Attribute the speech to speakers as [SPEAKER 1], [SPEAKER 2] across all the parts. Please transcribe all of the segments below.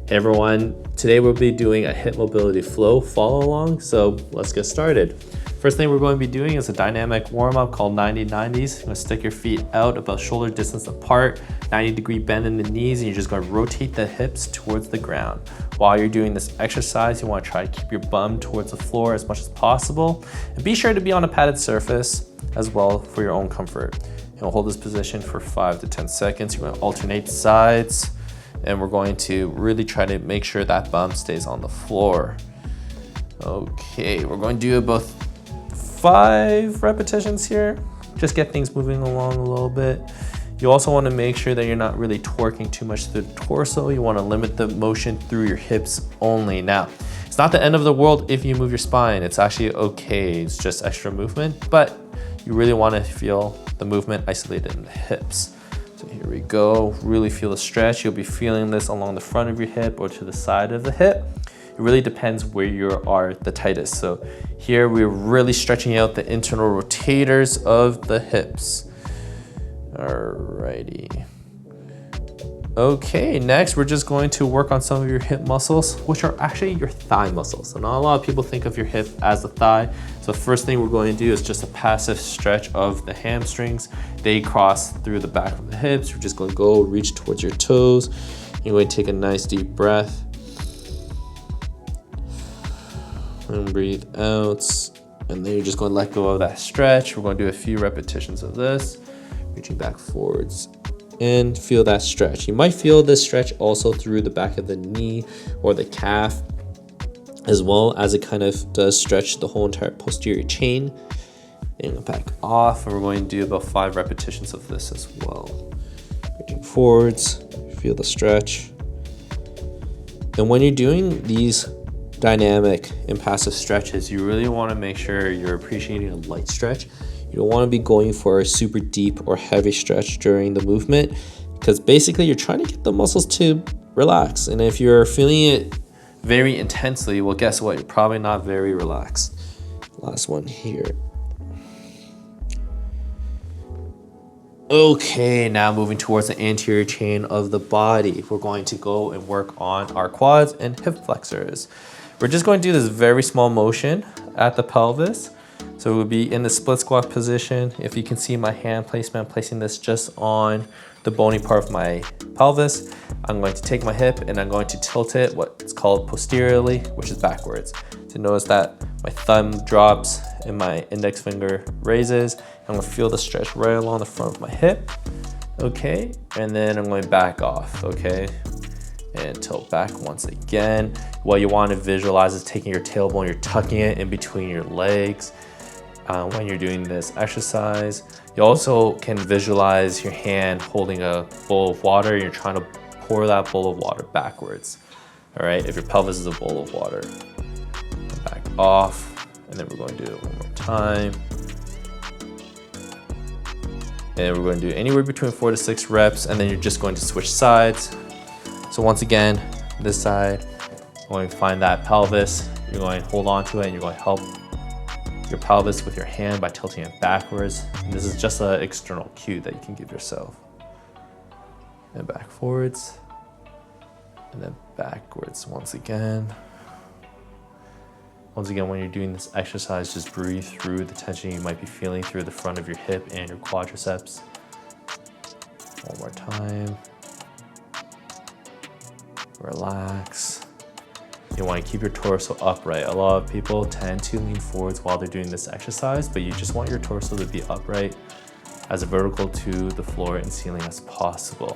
[SPEAKER 1] Hey everyone, today we'll be doing a hip mobility flow follow along, so let's get started. First thing we're going to be doing is a dynamic warm-up called 90-90s. You're going to stick your feet out about shoulder distance apart, 90-degree bend in the knees, and you're just going to rotate the hips towards the ground. While you're doing this exercise, you want to try to keep your bum towards the floor as much as possible, and be sure to be on a padded surface as well for your own comfort. You'll hold this position for 5 to 10 seconds. You're going to alternate sides, and we're going to really try to make sure that bum stays on the floor. Okay, we're going to do about 5 repetitions here. Just get things moving along a little bit. You also want to make sure that you're not really torquing too much through the torso. You want to limit the motion through your hips only. Now, it's not the end of the world if you move your spine. It's actually okay. It's just extra movement, but you really want to feel the movement isolated in the hips. So here we go, really feel the stretch. You'll be feeling this along the front of your hip or to the side of the hip. It really depends where you are the tightest. So here we're really stretching out the internal rotators of the hips. Alrighty. Okay, next we're just going to work on some of your hip muscles, which are actually your thigh muscles. So not a lot of people think of your hip as the thigh. So the first thing we're going to do is just a passive stretch of the hamstrings. They cross through the back of the hips. You're just going to go reach towards your toes. You're going to take a nice deep breath. And breathe out. And then you're just going to let go of that stretch. We're going to do a few repetitions of this. Reaching back forwards. And feel that stretch. You might feel this stretch also through the back of the knee or the calf, as well as it kind of does stretch the whole entire posterior chain. And back off, and we're going to do about 5 repetitions of this as well. Reaching forwards, feel the stretch. And when you're doing these dynamic and passive stretches, you really want to make sure you're appreciating a light stretch. You don't want to be going for a super deep or heavy stretch during the movement, because basically you're trying to get the muscles to relax. And if you're feeling it very intensely, well, guess what? You're probably not very relaxed. Last one here. Okay, now moving towards the anterior chain of the body. We're going to go and work on our quads and hip flexors. We're just going to do this very small motion at the pelvis. So we'll be in the split squat position. If you can see my hand placement, I'm placing this just on the bony part of my pelvis. I'm going to take my hip and I'm going to tilt it, what's called posteriorly, which is backwards. So notice that my thumb drops and my index finger raises. I'm gonna feel the stretch right along the front of my hip. Okay, and then I'm going back off, okay? And tilt back once again. What you want to visualize is taking your tailbone, you're tucking it in between your legs. When you're doing this exercise, you also can visualize your hand holding a bowl of water. You're trying to pour that bowl of water backwards. All right, if your pelvis is a bowl of water. Back off, and then we're going to do it one more time. And we're going to do anywhere between 4 to 6 reps, and then you're just going to switch sides. So once again, this side, you're going to find that pelvis. You're going to hold on to it, and you're going to help your pelvis with your hand by tilting it backwards. And this is just an external cue that you can give yourself. And back forwards, and then backwards once again. Once again, when you're doing this exercise, just breathe through the tension you might be feeling through the front of your hip and your quadriceps. One more time. Relax. You want to keep your torso upright. A lot of people tend to lean forwards while they're doing this exercise, but you just want your torso to be upright, as vertical to the floor and ceiling as possible.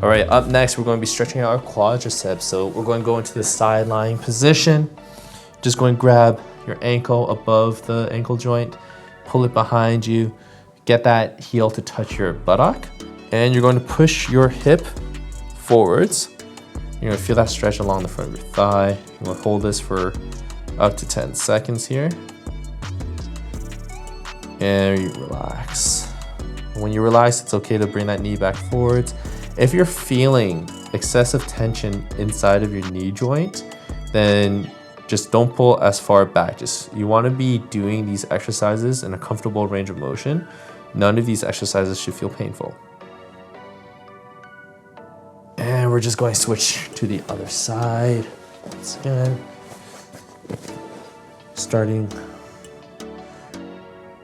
[SPEAKER 1] All right, up next, we're going to be stretching out our quadriceps. So we're going to go into the side lying position. Just going to grab your ankle above the ankle joint, pull it behind you, get that heel to touch your buttock, and you're going to push your hip forwards. You're going to feel that stretch along the front of your thigh. You're going to hold this for up to 10 seconds here. And you relax. When you relax, it's okay to bring that knee back forwards. If you're feeling excessive tension inside of your knee joint, then just don't pull as far back. You want to be doing these exercises in a comfortable range of motion. None of these exercises should feel painful. And we're we're just going to switch to the other side. Once again, starting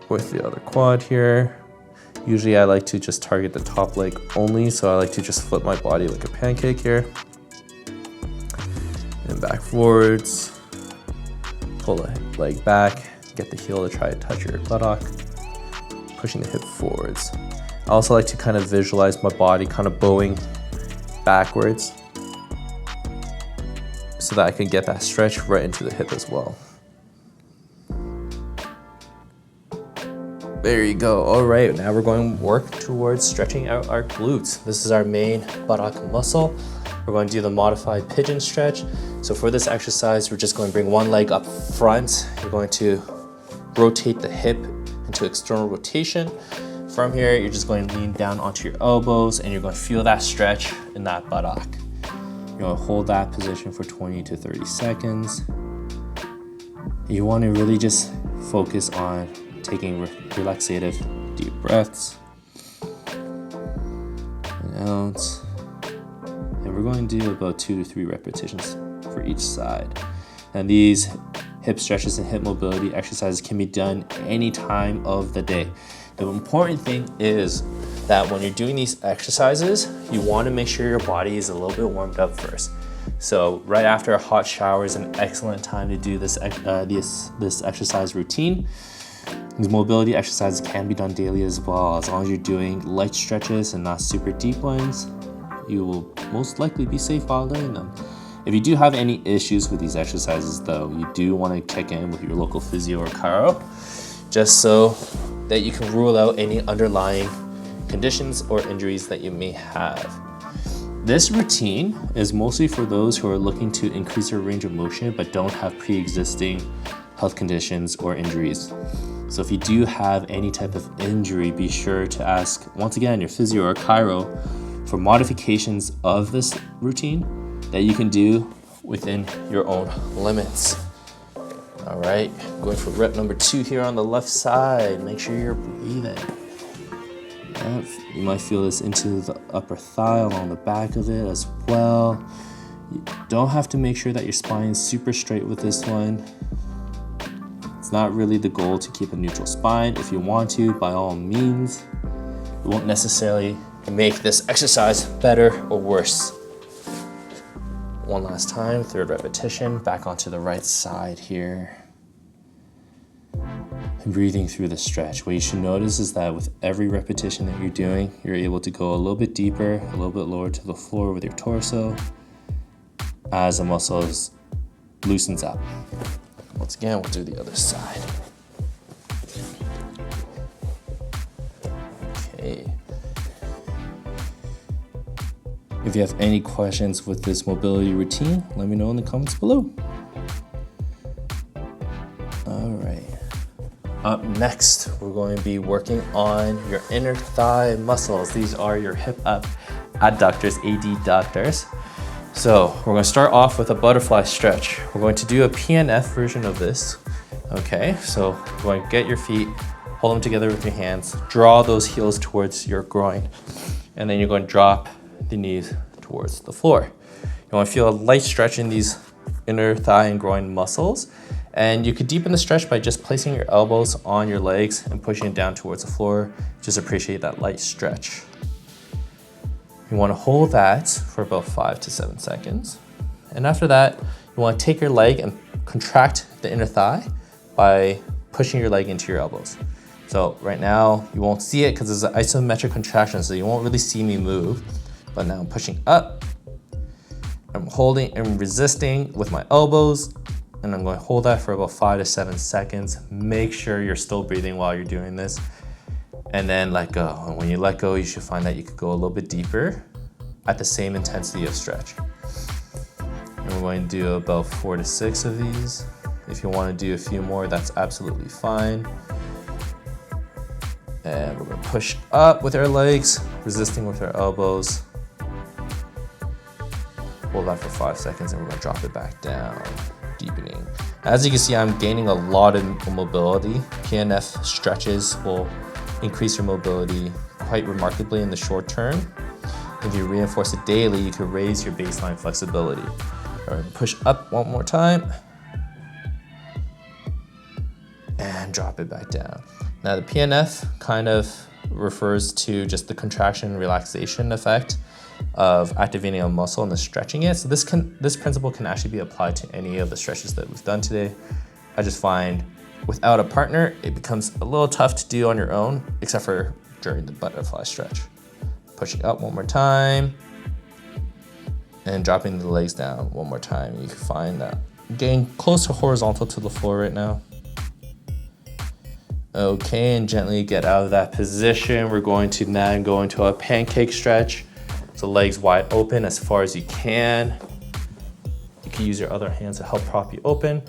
[SPEAKER 1] with the other quad here. Usually I like to just target the top leg only, so I like to just flip my body like a pancake here. And back forwards, pull the leg back, get the heel to try to touch your buttock, pushing the hip forwards. I also like to kind of visualize my body kind of bowing backwards so that I can get that stretch right into the hip as well. There you go. All right, now we're going to work towards stretching out our glutes. This is our main buttock muscle. We're going to do the modified pigeon stretch. So for this exercise, we're just going to bring one leg up front. You're going to rotate the hip into external rotation. From here, you're just going to lean down onto your elbows and you're going to feel that stretch in that buttock. You're going to hold that position for 20 to 30 seconds. You want to really just focus on taking relaxative deep breaths. And out. And we're going to do about 2 to 3 repetitions for each side. And these hip stretches and hip mobility exercises can be done any time of the day. The important thing is that when you're doing these exercises, you want to make sure your body is a little bit warmed up first. So right after a hot shower is an excellent time to do this exercise routine. These mobility exercises can be done daily as well. As long as you're doing light stretches and not super deep ones, you will most likely be safe while doing them. If you do have any issues with these exercises though, you do want to check in with your local physio or chiro, just so that you can rule out any underlying conditions or injuries that you may have. This routine is mostly for those who are looking to increase their range of motion but don't have pre-existing health conditions or injuries. So if you do have any type of injury, be sure to ask, once again, your physio or chiro for modifications of this routine that you can do within your own limits. All right, going for rep number 2 here on the left side. Make sure you're breathing. Yep. You might feel this into the upper thigh along the back of it as well. You don't have to make sure that your spine is super straight with this one. It's not really the goal to keep a neutral spine. If you want to, by all means, it won't necessarily make this exercise better or worse. One last time, 3rd repetition, back onto the right side here. And breathing through the stretch. What you should notice is that with every repetition that you're doing, you're able to go a little bit deeper, a little bit lower to the floor with your torso as the muscles loosens up. Once again, we'll do the other side. Okay. If you have any questions with this mobility routine, let me know in the comments below. All right. Up next, we're going to be working on your inner thigh muscles. These are your hip up adductors, adductors. So we're going to start off with a butterfly stretch. We're going to do a PNF version of this. Okay, so you're going to get your feet, hold them together with your hands, draw those heels towards your groin, and then you're going to drop the knees towards the floor. You want to feel a light stretch in these inner thigh and groin muscles. And you could deepen the stretch by just placing your elbows on your legs and pushing it down towards the floor. Just appreciate that light stretch. You want to hold that for about 5 to 7 seconds. And after that, you want to take your leg and contract the inner thigh by pushing your leg into your elbows. So right now, you won't see it because it's an isometric contraction, so you won't really see me move. But now I'm pushing up. I'm holding and resisting with my elbows. And I'm going to hold that for about 5 to 7 seconds. Make sure you're still breathing while you're doing this. And then let go. And when you let go, you should find that you could go a little bit deeper at the same intensity of stretch. And we're going to do about 4 to 6 of these. If you want to do a few more, that's absolutely fine. And we're going to push up with our legs, resisting with our elbows. Hold that for 5 seconds and we're going to drop it back down, deepening. As you can see, I'm gaining a lot of mobility. PNF stretches will increase your mobility quite remarkably in the short term. if you reinforce it daily, you can raise your baseline flexibility. All right, push up one more time. And drop it back down. Now the PNF kind of refers to just the contraction and relaxation effect of activating a muscle and then stretching it. So this principle can actually be applied to any of the stretches that we've done today. I just find without a partner, it becomes a little tough to do on your own, except for during the butterfly stretch. Pushing up one more time and dropping the legs down one more time. You can find that getting close to horizontal to the floor right now. Okay, and gently get out of that position. We're going to now go into a pancake stretch. So legs wide open as far as you can. You can use your other hands to help prop you open.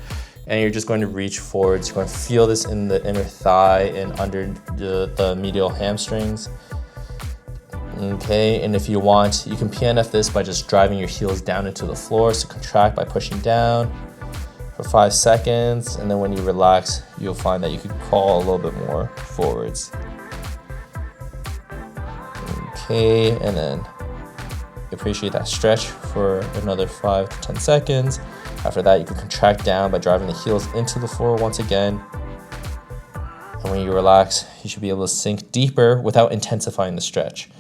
[SPEAKER 1] And you're just going to reach forwards. You're going to feel this in the inner thigh and under the medial hamstrings. Okay, and if you want, you can PNF this by just driving your heels down into the floor. So contract by pushing down for 5 seconds. And then when you relax, you'll find that you can crawl a little bit more forwards. Okay, and then appreciate that stretch for another 5 to 10 seconds. After that, you can contract down by driving the heels into the floor once again. And when you relax, you should be able to sink deeper without intensifying the stretch.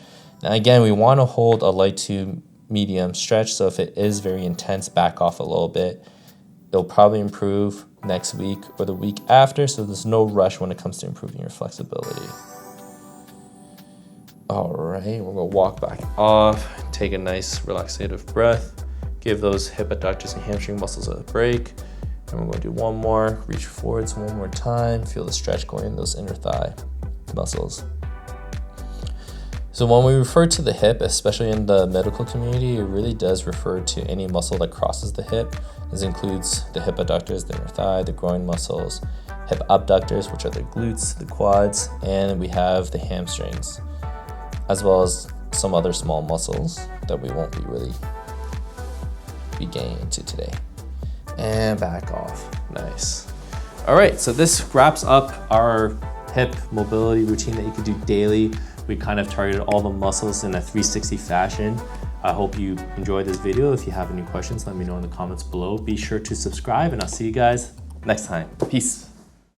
[SPEAKER 1] Now again, we want to hold a light to medium stretch, so if it is very intense, back off a little bit. It'll probably improve next week or the week after, so there's no rush when it comes to improving your flexibility. All right, we're gonna walk back off, take a nice relaxative breath, give those hip adductors and hamstring muscles a break, and we're gonna do one more, reach forwards one more time, feel the stretch going in those inner thigh muscles. So when we refer to the hip, especially in the medical community, it really does refer to any muscle that crosses the hip. This includes the hip adductors, the inner thigh, the groin muscles, hip abductors, which are the glutes, the quads, and we have the hamstrings, as well as some other small muscles that we won't be getting into today. And back off, nice. All right, so this wraps up our hip mobility routine that you can do daily. We kind of targeted all the muscles in a 360 fashion. I hope you enjoyed this video. If you have any questions, let me know in the comments below. Be sure to subscribe and I'll see you guys next time. Peace.